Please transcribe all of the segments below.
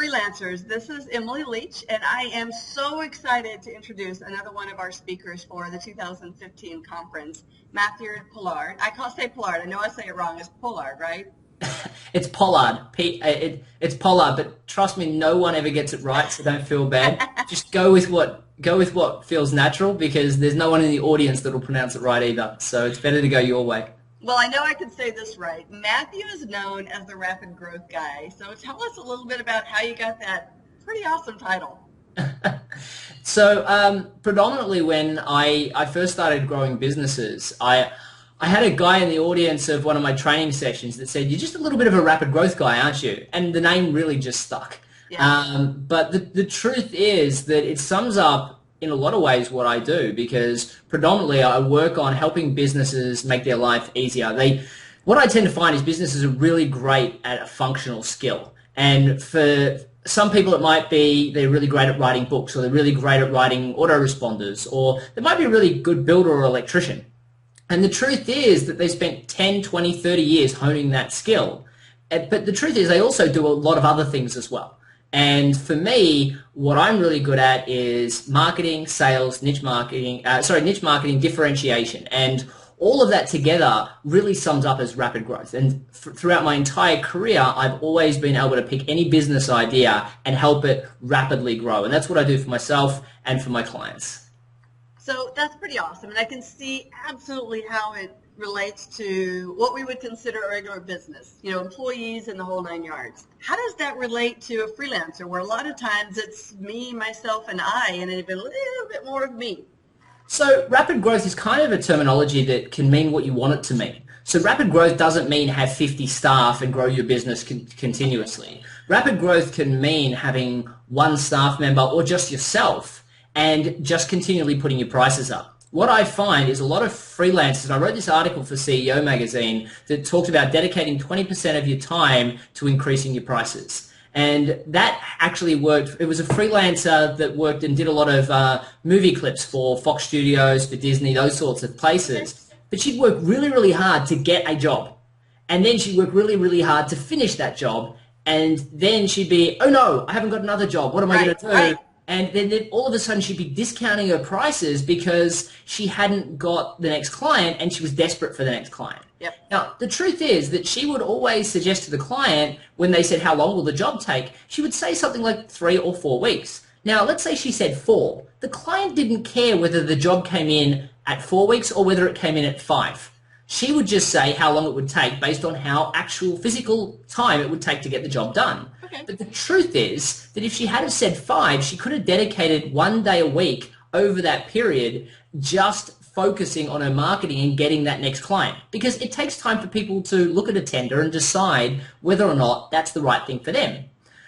freelancers. This is Emily Leach, and I am so excited to introduce another one of our speakers for the 2015 conference, Matthew Pollard. Say Pollard. I know I say it wrong. It's Pollard, right? It's Pollard. It's Pollard, but trust me, no one ever gets it right, so don't feel bad. Just go with what feels natural, because there's no one in the audience that will pronounce it right either. So it's better to go your way. Well, I know I can say this right. Matthew is known as the rapid growth guy. So tell us a little bit about how you got that pretty awesome title. So predominantly when I first started growing businesses, I had a guy in the audience of one of my training sessions that said, "You're just a little bit of a rapid growth guy, aren't you?" And the name really just stuck. Yeah. But the truth is that it sums up in a lot of ways what I do, because predominantly I work on helping businesses make their life easier. What I tend to find is businesses are really great at a functional skill. And for some people it might be they're really great at writing books, or they're really great at writing autoresponders, or they might be a really good builder or electrician. And the truth is that they spent 10, 20, 30 years honing that skill. But the truth is they also do a lot of other things as well. And for me, what I'm really good at is marketing, sales, niche marketing, differentiation. And all of that together really sums up as rapid growth. And throughout my entire career, I've always been able to pick any business idea and help it rapidly grow. And that's what I do for myself and for my clients. So that's pretty awesome. And I can see absolutely how it relates to what we would consider a regular business, employees and the whole 9 yards. How does that relate to a freelancer, where a lot of times it's me, myself, and I, and it'd be a little bit more of me? So rapid growth is kind of a terminology that can mean what you want it to mean. So rapid growth doesn't mean have 50 staff and grow your business continuously. Rapid growth can mean having one staff member or just yourself and just continually putting your prices up. What I find is a lot of freelancers, and I wrote this article for CEO magazine that talked about dedicating 20% of your time to increasing your prices. And that actually worked. It was a freelancer that worked and did a lot of movie clips for Fox Studios, for Disney, those sorts of places. But she'd work really, really hard to get a job. And then she'd work really, really hard to finish that job. And then she'd be, "Oh no, I haven't got another job. What am I going to do?" Right. And then all of a sudden she'd be discounting her prices because she hadn't got the next client and she was desperate for the next client. Yep. Now, the truth is that she would always suggest to the client, when they said, "How long will the job take?" she would say something like 3 or 4 weeks. Now, let's say she said 4. The client didn't care whether the job came in at 4 weeks or whether it came in at 5. She would just say how long it would take based on how actual physical time it would take to get the job done. Okay. But the truth is that if she had have said 5, she could have dedicated 1 day a week over that period just focusing on her marketing and getting that next client. Because it takes time for people to look at a tender and decide whether or not that's the right thing for them.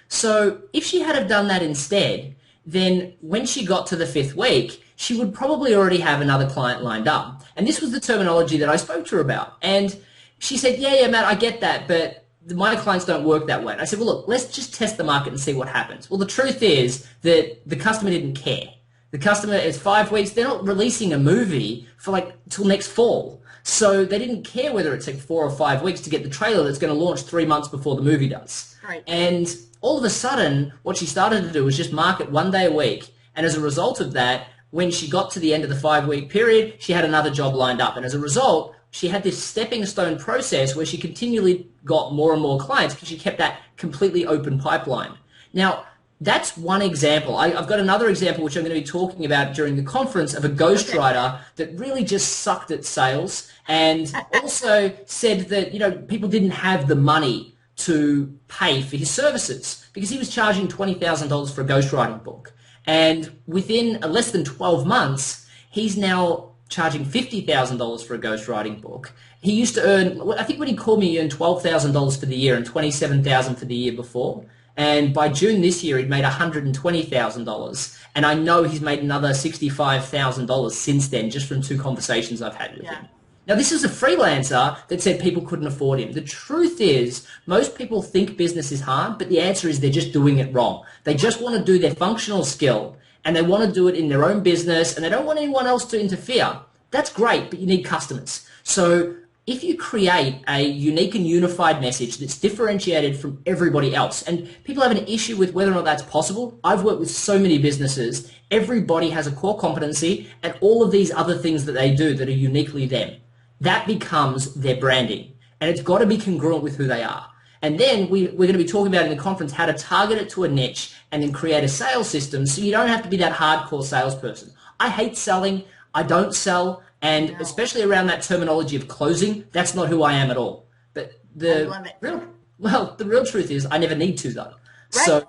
So if she had have done that instead, then when she got to the 5th week, she would probably already have another client lined up. And this was the terminology that I spoke to her about. And she said, yeah, Matt, I get that, but my clients don't work that way. And I said, well, look, let's just test the market and see what happens. Well, the truth is that the customer didn't care. The customer is 5 weeks. They're not releasing a movie for till next fall. So they didn't care whether it took 4 or 5 weeks to get the trailer that's going to launch 3 months before the movie does. Right. And all of a sudden, what she started to do was just market 1 day a week. And as a result of that, when she got to the end of the 5-week period, she had another job lined up. And as a result, she had this stepping stone process where she continually got more and more clients because she kept that completely open pipeline. Now, that's one example. I've got another example which I'm going to be talking about during the conference of a ghostwriter that really just sucked at sales and also said that, people didn't have the money to pay for his services because he was charging $20,000 for a ghostwriting book. And within less than 12 months, he's now charging $50,000 for a ghostwriting book. He used to earn, I think when he called me, he earned $12,000 for the year and $27,000 for the year before. And by June this year, he'd made $120,000. And I know he's made another $65,000 since then, just from 2 conversations I've had with him. Now, this is a freelancer that said people couldn't afford him. The truth is, most people think business is hard, but the answer is they're just doing it wrong. They just want to do their functional skill, and they want to do it in their own business, and they don't want anyone else to interfere. That's great, but you need customers. So if you create a unique and unified message that's differentiated from everybody else, and people have an issue with whether or not that's possible. I've worked with so many businesses. Everybody has a core competency and all of these other things that they do that are uniquely them. That becomes their branding, and it's got to be congruent with who they are. And then we're going to be talking about in the conference how to target it to a niche and then create a sales system so you don't have to be that hardcore salesperson. I hate selling. I don't sell. And especially around that terminology of closing, that's not who I am at all. But the real truth is I never need to, though. Right. So,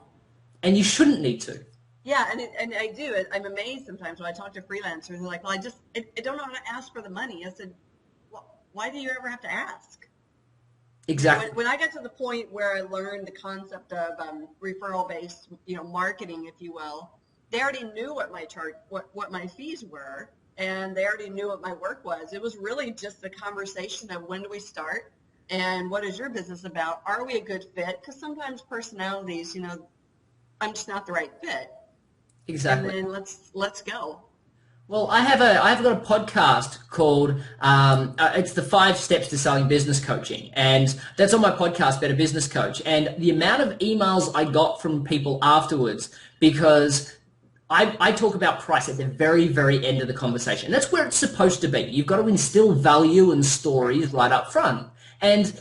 and you shouldn't need to. Yeah, and I do. I'm amazed sometimes when I talk to freelancers. They're like, well, I don't know how to ask for the money. I said, well, why do you ever have to ask? Exactly. When I got to the point where I learned the concept of referral-based, marketing, if you will, they already knew what my fees were. And they already knew what my work was. It was really just a conversation of when do we start and what is your business about? Are we a good fit? Because sometimes personalities, I'm just not the right fit. Exactly. And then let's go. Well, I've got a podcast called it's the 5 Steps to Selling Business Coaching, and that's on my podcast, Better Business Coach. And the amount of emails I got from people afterwards because I talk about price at the very, very end of the conversation. And that's where it's supposed to be. You've got to instill value and stories right up front. And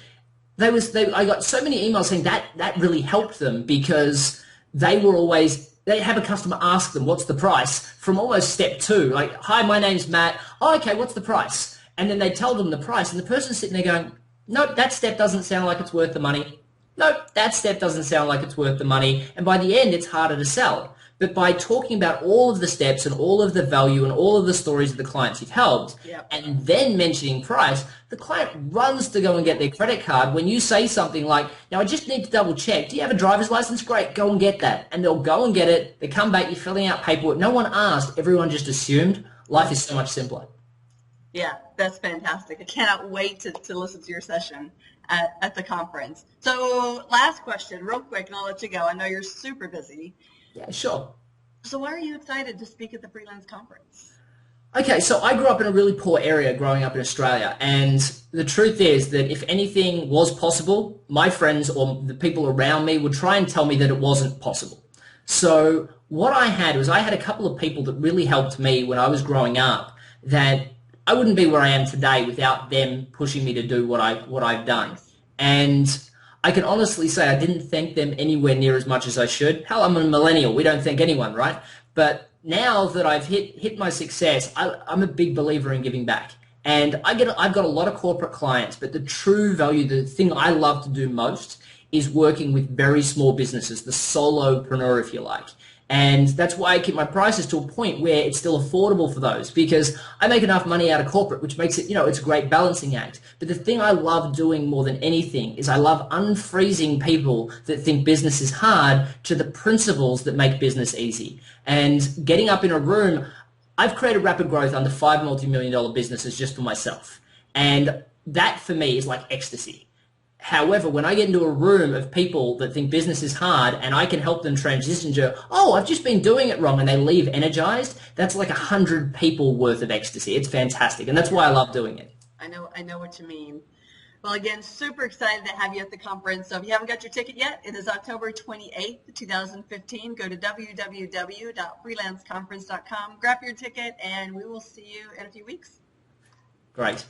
I got so many emails saying that really helped them because they have a customer ask them, what's the price? From almost step 2, like, hi, my name's Matt. Oh, okay, what's the price? And then they tell them the price, and the person's sitting there going, nope, that step doesn't sound like it's worth the money. Nope, that step doesn't sound like it's worth the money. And by the end, it's harder to sell. But by talking about all of the steps and all of the value and all of the stories of the clients you've helped, and then mentioning price, the client runs to go and get their credit card. When you say something like, now I just need to double check, do you have a driver's license? Great, go and get that. And they'll go and get it. They come back, you're filling out paperwork. No one asked, everyone just assumed. Life is so much simpler. Yeah, that's fantastic. I cannot wait to listen to your session at the conference. So last question, real quick, and I'll let you go. I know you're super busy. Yeah, sure. So why are you excited to speak at the Freelance Conference? Okay, so I grew up in a really poor area growing up in Australia, and the truth is that if anything was possible, my friends or the people around me would try and tell me that it wasn't possible. So what I had was I had a couple of people that really helped me when I was growing up that I wouldn't be where I am today without them pushing me to do what I've done. And I can honestly say I didn't thank them anywhere near as much as I should. Hell, I'm a millennial. We don't thank anyone, right? But now that I've hit my success, I'm a big believer in giving back. And I've got a lot of corporate clients, but the true value, the thing I love to do most is working with very small businesses, the solopreneur, if you like. And that's why I keep my prices to a point where it's still affordable for those, because I make enough money out of corporate, which makes it, it's a great balancing act. But the thing I love doing more than anything is I love unfreezing people that think business is hard to the principles that make business easy. And getting up in a room, I've created rapid growth under 5 multi-million-dollar businesses just for myself. And that for me is like ecstasy. However, when I get into a room of people that think business is hard and I can help them transition to, oh, I've just been doing it wrong, and they leave energized, that's like 100 people worth of ecstasy. It's fantastic, and that's why I love doing it. I know what you mean. Well, again, super excited to have you at the conference. So if you haven't got your ticket yet, it is October 28th, 2015. Go to www.freelanceconference.com, grab your ticket, and we will see you in a few weeks. Great.